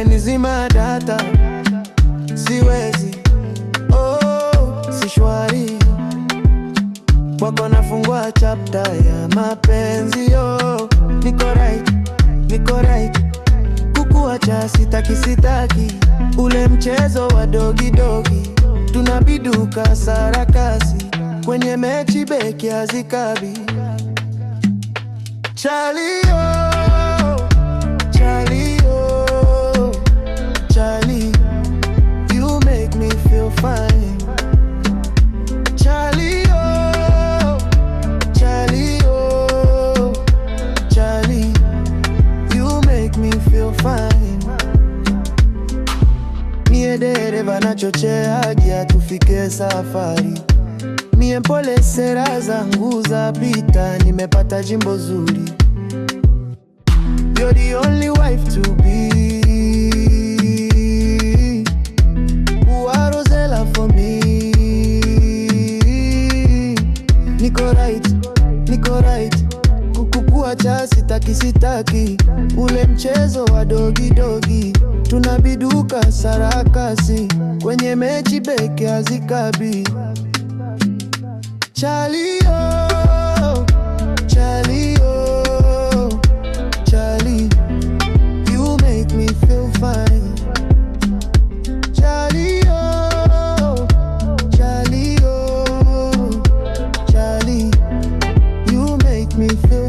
umenizima data, siwezi, oh, si shwari. Kwako nafungua chapter ya mapenzi, yo. Niko right, kukuacha sitaki. Ule mchezo wa dogi dogi, tunabiduka sarakasi, kwenye mechi beki hazikabi. Charlie, oh, Charlie, oh, Charlie, you make me feel fine. Charlie, oh, Charlie, oh, Charlie, you make me feel fine. Mie dereva nachochea gia tufike safari. Mie mpole sera zangu za pita, nimepata jimbo zuri. You're the only wife to be. Uarozela for me. Niko right, kukuacha sitaki. Ule mchezo wa dogi dogi, tunabiduka sarakasi, kwenye mechi beki hazikabi. Charlie, oh, Charlie, oh, Charlie, you make me feel fine. Charlie, oh, Charlie, oh, Charlie, you make me feel